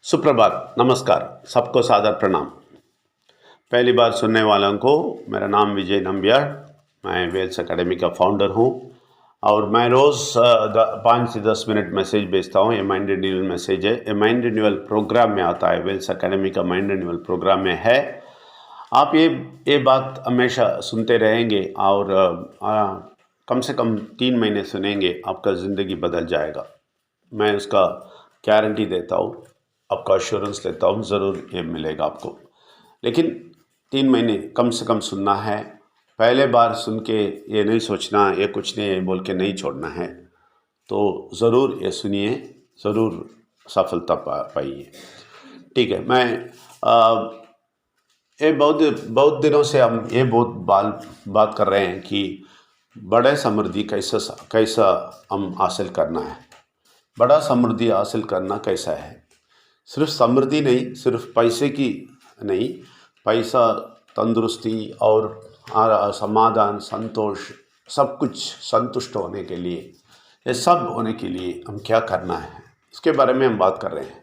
सुप्रभात, नमस्कार, सबको सादर प्रणाम। पहली बार सुनने वालों को मेरा नाम विजय नंबियार, मैं वेल्स एकेडमी का फाउंडर हूँ और मैं रोज़ 5 से 10 मिनट मैसेज भेजता हूँ। ये माइंड रिन्यूअल मैसेज है, ये माइंड रिन्यूअल प्रोग्राम में आता है, वेल्स एकेडमी का माइंड रिन्यूअल प्रोग्राम में है। आप ये बात हमेशा सुनते रहेंगे और कम से कम 3 महीने सुनेंगे, आपका ज़िंदगी बदल जाएगा। मैं उसका गारंटी देता हूँ, आपका अश्योरेंस लेता हूँ, ज़रूर ये मिलेगा आपको। लेकिन 3 महीने कम से कम सुनना है। पहले बार सुन के ये नहीं सोचना ये कुछ नहीं है बोल के नहीं छोड़ना है, तो ज़रूर ये सुनिए, ज़रूर सफलता पाइए। ठीक है, मैं ये बहुत दिनों से हम ये बात कर रहे हैं कि बड़े समृद्धि कैसा हम हासिल करना है। बड़ा समृद्धि हासिल करना कैसा है, सिर्फ समृद्धि नहीं, सिर्फ पैसे की नहीं, पैसा, तंदुरुस्ती और समाधान, संतोष, सब कुछ संतुष्ट होने के लिए, ये सब होने के लिए हम क्या करना है, इसके बारे में हम बात कर रहे हैं।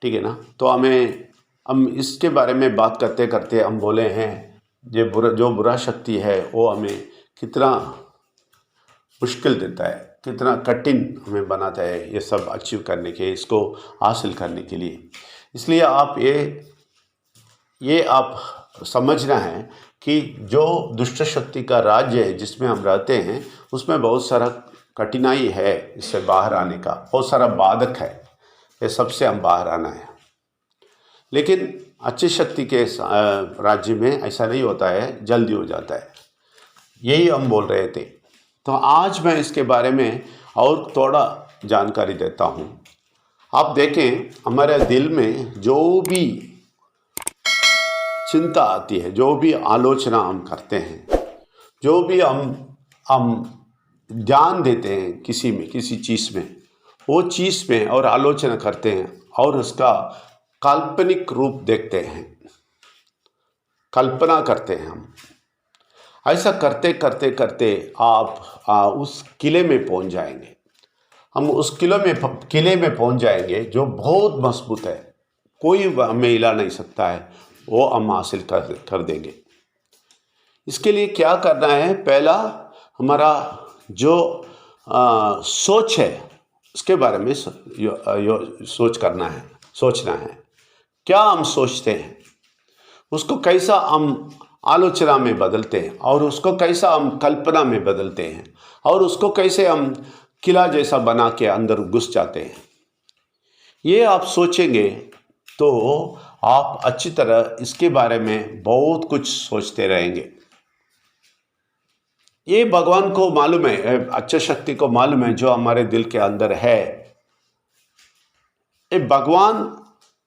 ठीक है ना। तो हम इसके बारे में बात करते करते हम बोले हैं जो बुरा शक्ति है वो हमें कितना मुश्किल देता है, कितना कठिन हमें बनाता है ये सब अचीव करने के, इसको हासिल करने के लिए। इसलिए आप समझना है कि जो दुष्ट शक्ति का राज्य है जिसमें हम रहते हैं, उसमें बहुत सारा कठिनाई है, इससे बाहर आने का बहुत सारा बाधक है, ये सबसे हम बाहर आना है। लेकिन अच्छी शक्ति के राज्य में ऐसा नहीं होता है, जल्दी हो जाता है। यही हम बोल रहे थे। तो आज मैं इसके बारे में और थोड़ा जानकारी देता हूँ। आप देखें, हमारे दिल में जो भी चिंता आती है, जो भी आलोचना हम करते हैं, जो भी हम ध्यान देते हैं किसी चीज़ में, वो चीज़ में और आलोचना करते हैं और उसका काल्पनिक रूप देखते हैं, कल्पना करते हैं हम। ऐसा करते करते करते आप उस किले में पहुंच जाएंगे। हम उस किले में पहुंच जाएंगे जो बहुत मजबूत है, कोई हमें हिला नहीं सकता है, वो हम हासिल कर देंगे। इसके लिए क्या करना है, पहला हमारा जो सोच है उसके बारे में सोचना है। क्या हम सोचते हैं, उसको कैसा हम आलोचना में बदलते हैं और उसको कैसा हम कल्पना में बदलते हैं और उसको कैसे हम किला जैसा बना के अंदर घुस जाते हैं। ये आप सोचेंगे तो आप अच्छी तरह इसके बारे में बहुत कुछ सोचते रहेंगे। ये भगवान को मालूम है, अच्छी शक्ति को मालूम है जो हमारे दिल के अंदर है। ये भगवान,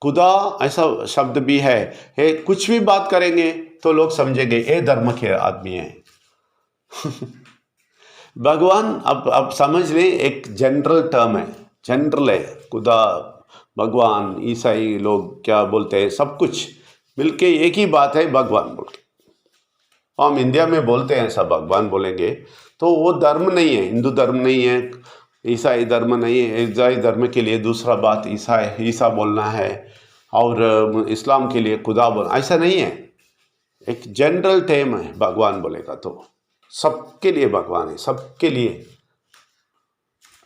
खुदा ऐसा शब्द भी है, कुछ भी बात करेंगे तो लोग समझेंगे ये धर्म के आदमी है। भगवान अब समझ लें, एक जनरल टर्म है, जनरल है। खुदा, भगवान, ईसाई लोग क्या बोलते हैं, सब कुछ मिलके एक ही बात है, भगवान बोल के। हम इंडिया में बोलते हैं सब भगवान बोलेंगे, तो वो धर्म नहीं है, हिंदू धर्म नहीं है, ईसाई धर्म नहीं है। ईसाई धर्म के लिए दूसरा बात ईसा बोलना है और इस्लाम के लिए खुदा बोलना, ऐसा नहीं है। एक जनरल टर्म है, भगवान बोलेगा तो सबके लिए भगवान है, सबके लिए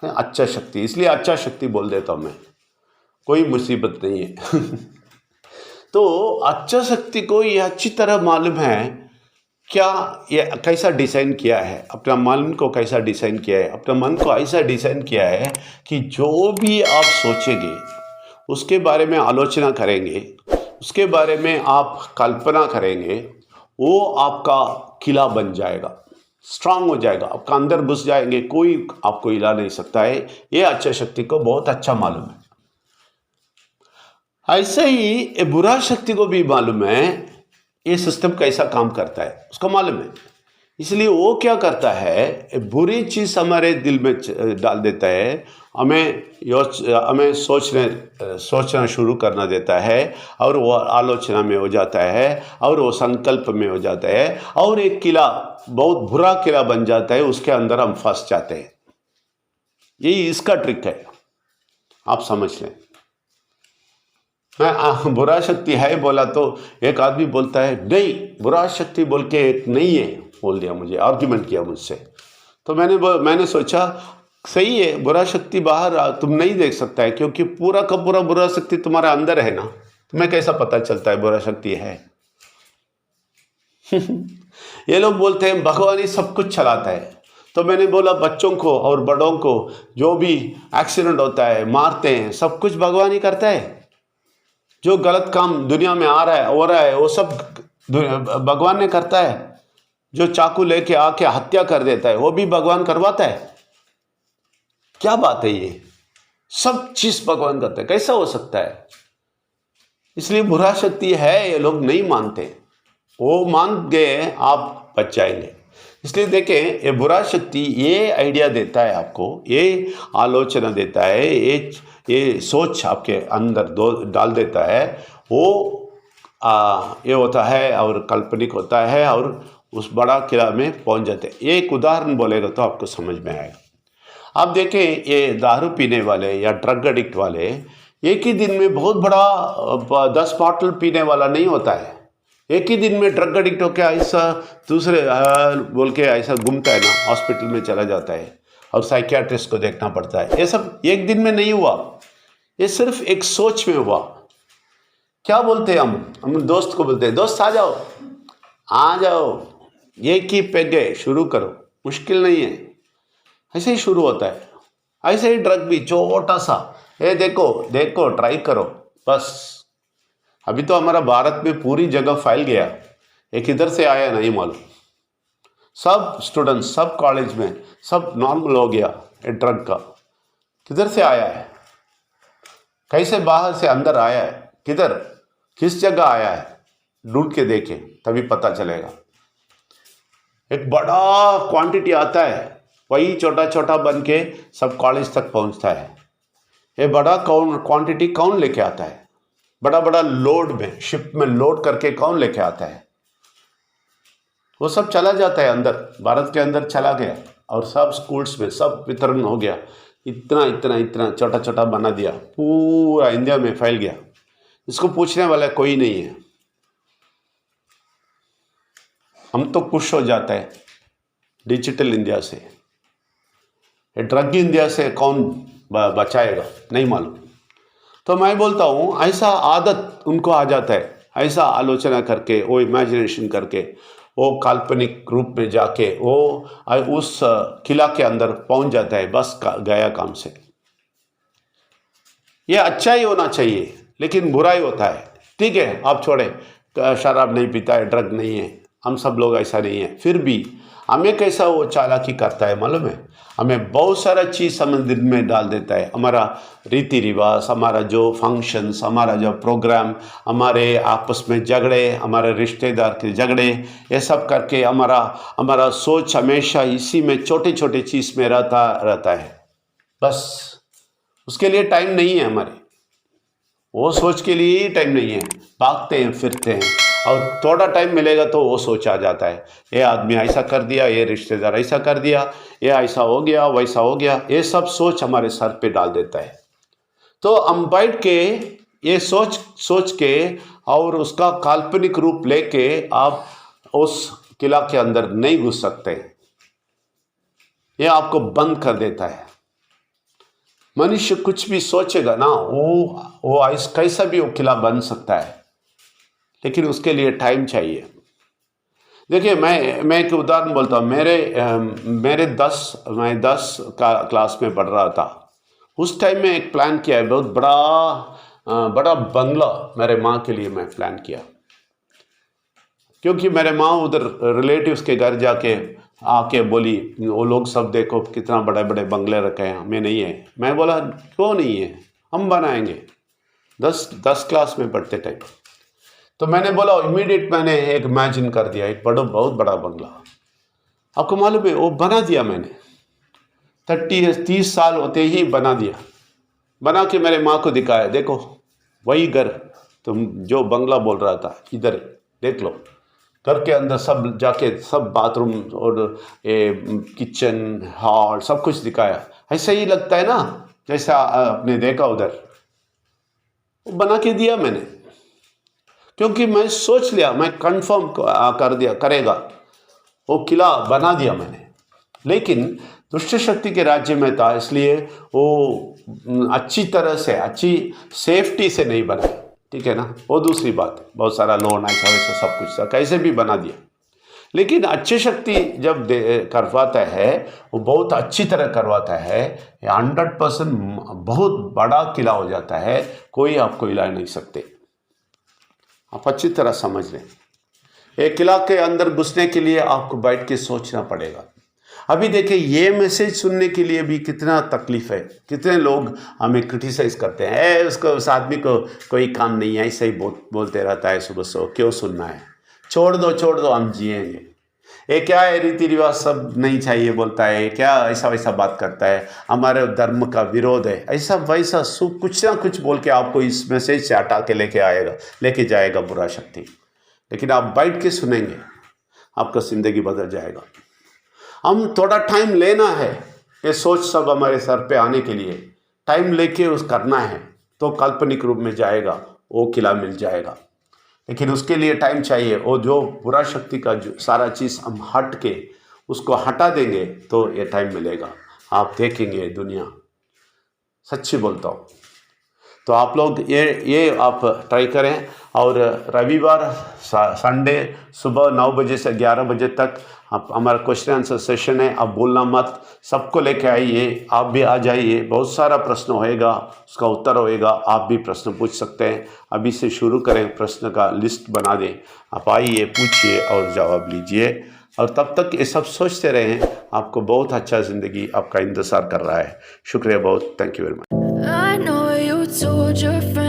अच्छा शक्ति। इसलिए अच्छा शक्ति बोल देता हूँ मैं, कोई मुसीबत नहीं है। तो अच्छा शक्ति को ये अच्छी तरह मालूम है क्या, ये कैसा डिज़ाइन किया है, अपना मन को कैसा डिज़ाइन किया है, अपना मन को ऐसा डिज़ाइन किया है कि जो भी आप सोचेंगे, उसके बारे में आलोचना करेंगे, उसके बारे में आप कल्पना करेंगे, वो आपका किला बन जाएगा, स्ट्रांग हो जाएगा, आपका अंदर घुस जाएंगे, कोई आपको हिला नहीं सकता है। ये अच्छा शक्ति को बहुत अच्छा मालूम है। ऐसे ही बुरा शक्ति को भी मालूम है ये सिस्टम कैसा काम करता है, उसको मालूम है। इसलिए वो क्या करता है, बुरी चीज़ हमारे दिल में डाल देता है, हमें सोचना शुरू करना देता है और वो आलोचना में हो जाता है और वो संकल्प में हो जाता है और एक किला, बहुत बुरा किला बन जाता है, उसके अंदर हम फंस जाते हैं। यही इसका ट्रिक है, आप समझ लें। बुरा शक्ति है बोला तो एक आदमी बोलता है नहीं, बुरा शक्ति बोल के एक नहीं है बोल दिया, मुझे आर्ग्यूमेंट किया मुझसे। तो मैंने सोचा सही है, बुरा शक्ति बाहर तुम नहीं देख सकता है, क्योंकि पूरा का पूरा बुरा शक्ति तुम्हारे अंदर है ना, तुम्हें कैसा पता चलता है बुरा शक्ति है? ये लोग बोलते हैं भगवान ही सब कुछ चलाता है। तो मैंने बोला बच्चों को और बड़ों को जो भी एक्सीडेंट होता है, मारते हैं, सब कुछ भगवान ही करता है। जो गलत काम दुनिया में हो रहा है वो सब भगवान ने करता है। जो चाकू लेके आके हत्या कर देता है वो भी भगवान करवाता है। क्या बात है ये? सब चीज भगवान करता है, कैसा हो सकता है? इसलिए बुरा शक्ति है ये लोग नहीं मानते, वो मान गए आप बच जाएंगे। इसलिए देखें, ये बुरा शक्ति ये आइडिया देता है आपको, ये आलोचना देता है, ये सोच आपके अंदर डाल देता है। वो ये होता है और काल्पनिक होता है और उस बड़ा किला में पहुंच जाते हैं। एक उदाहरण बोलेगा तो आपको समझ में आएगा। आप देखें, ये दारू पीने वाले या ड्रग एडिक्ट वाले एक ही दिन में बहुत बड़ा 10 बॉटल पीने वाला नहीं होता है। एक ही दिन में ड्रग एडिक्ट होकर ऐसा दूसरे बोल के ऐसा घूमता है ना, हॉस्पिटल में चला जाता है और साइकियाट्रिस्ट को देखना पड़ता है। ये सब एक दिन में नहीं हुआ, ये सिर्फ एक सोच में हुआ। क्या बोलते हैं हम दोस्त को बोलते हैं, दोस्त आ जाओ, एक ही पेगे शुरू करो, मुश्किल नहीं है। ऐसे ही शुरू होता है। ऐसे ही ड्रग भी छोटा सा, ये देखो ट्राई करो बस। अभी तो हमारा भारत में पूरी जगह फैल गया, एक इधर से आया नहीं मालूम। सब स्टूडेंट्स, सब कॉलेज में सब नॉर्मल हो गया। ये ड्रग का किधर से आया है, कैसे बाहर से अंदर आया है, किस जगह आया है, ढूंढ के देखें तभी पता चलेगा। एक बड़ा क्वांटिटी आता है, वही छोटा छोटा बन के सब कॉलेज तक पहुंचता है। ये बड़ा क्वांटिटी कौन लेके आता है? बड़ा बड़ा लोड में, शिप में लोड करके कौन लेके आता है? वो सब चला जाता है अंदर, भारत के अंदर चला गया और सब स्कूल्स में सब वितरण हो गया। इतना छोटा छोटा बना दिया, पूरा इंडिया में फैल गया। इसको पूछने वाला कोई नहीं है। हम तो खुश हो जाते हैं डिजिटल इंडिया से, ड्रग इंडिया से कौन बचाएगा नहीं मालूम। तो मैं बोलता हूँ ऐसा आदत उनको आ जाता है, ऐसा आलोचना करके, वो इमेजिनेशन करके, वो काल्पनिक रूप में जाके वो उस किला के अंदर पहुंच जाता है। बस गया काम से। ये अच्छा ही होना चाहिए लेकिन बुरा ही होता है। ठीक है, आप छोड़े, शराब नहीं पीता है, ड्रग नहीं है, हम सब लोग ऐसा नहीं है, फिर भी हमें कैसा वो चालाकी करता है मालूम है? हमें बहुत सारा चीज़ समझ में डाल देता है। हमारा रीति रिवाज, हमारा जो फंक्शंस, हमारा जो प्रोग्राम, हमारे आपस में झगड़े, हमारे रिश्तेदार के झगड़े, ये सब करके हमारा सोच हमेशा इसी में छोटे छोटे चीज़ में रहता है। बस उसके लिए टाइम नहीं है हमारे, वो सोच के लिए ही टाइम नहीं है। भागते हैं फिरते हैं और थोड़ा टाइम मिलेगा तो वो सोच आ जाता है, ये आदमी ऐसा कर दिया, ये रिश्तेदार ऐसा कर दिया, ये ऐसा हो गया, वैसा हो गया। ये सब सोच हमारे सर पे डाल देता है। तो हम बैठ के ये सोच के और उसका काल्पनिक रूप लेके आप उस किला के अंदर नहीं घुस सकते। ये आपको बंद कर देता है। मनुष्य कुछ भी सोचेगा ना, वो कैसा भी वो किला बन सकता है, लेकिन उसके लिए टाइम चाहिए। देखिए, मैं एक उदाहरण बोलता हूँ। मैं 10 क्लास में पढ़ रहा था। उस टाइम में एक प्लान किया है, बहुत बड़ा बंगला मेरे माँ के लिए मैं प्लान किया, क्योंकि मेरे माँ उधर रिलेटिव्स के घर जाके आके बोली, वो लोग सब देखो कितना बड़े बड़े बंगले रखे हैं, हमें नहीं है। मैं बोला क्यों नहीं है, हम बनाएंगे। 10 क्लास में पढ़ते टाइम तो मैंने बोला, इमीडिएट मैंने एक इमेजिन कर दिया, एक बहुत बड़ा बंगला। आपको मालूम है, वो बना दिया मैंने। 30 साल होते ही बना दिया। बना के मेरे माँ को दिखाया, देखो वही घर तुम जो बंगला बोल रहा था, इधर देख लो। घर के अंदर सब जाके सब बाथरूम और किचन हॉल सब कुछ दिखाया। ऐसा ही लगता है ना जैसा आपने देखा उधर। वो बना के दिया मैंने, क्योंकि मैं सोच लिया, मैं कंफर्म कर दिया करेगा, वो किला बना दिया मैंने। लेकिन दुष्ट शक्ति के राज्य में था, इसलिए वो अच्छी तरह से, अच्छी सेफ्टी से नहीं बना, ठीक है ना। वो दूसरी बात, बहुत सारा लोन ऐसा वैसा सब कुछ था, कैसे भी बना दिया। लेकिन अच्छी शक्ति जब करवाता है, वो बहुत अच्छी तरह करवाता है, 100% बहुत बड़ा किला हो जाता है, कोई आपको हिला नहीं सकते। आप अच्छी तरह समझ लें, एक किला के अंदर घुसने के लिए आपको बैठ के सोचना पड़ेगा। अभी देखिए, ये मैसेज सुनने के लिए भी कितना तकलीफ है, कितने लोग हमें क्रिटिसाइज करते हैं, उसको, उस आदमी को कोई काम नहीं है, ऐसे ही बोलते रहता है सुबह सुबह, क्यों सुनना है, छोड़ दो, हम जिएंगे। ये क्या है, रीति रिवाज सब नहीं चाहिए बोलता है, क्या ऐसा वैसा बात करता है, हमारे धर्म का विरोध है, ऐसा वैसा कुछ ना कुछ बोल के आपको इस मैसेज से हटा के लेके जाएगा बुरा शक्ति। लेकिन आप बैठ के सुनेंगे, आपका ज़िंदगी बदल जाएगा। हम थोड़ा टाइम लेना है, ये सोच सब हमारे सर पे आने के लिए टाइम लेके उस करना है, तो काल्पनिक रूप में जाएगा, वो किला मिल जाएगा। लेकिन उसके लिए टाइम चाहिए। वो जो बुरा शक्ति का जो सारा चीज़ हम हट के उसको हटा देंगे तो ये टाइम मिलेगा, आप देखेंगे दुनिया, सच्ची बोलता हूँ। तो आप लोग ये आप ट्राई करें। और रविवार संडे सुबह 9 बजे से 11 बजे तक आप हमारा क्वेश्चन आंसर सेशन है। आप बोलना मत, सबको लेके आइए, आप भी आ जाइए, बहुत सारा प्रश्न होएगा, उसका उत्तर होएगा, आप भी प्रश्न पूछ सकते हैं। अभी से शुरू करें, प्रश्न का लिस्ट बना दें, आप आइए, पूछिए और जवाब लीजिए। और तब तक ये सब सोचते रहें, आपको बहुत अच्छा ज़िंदगी आपका इंतज़ार कर रहा है। शुक्रिया बहुत, thank you very much. I know you told your friends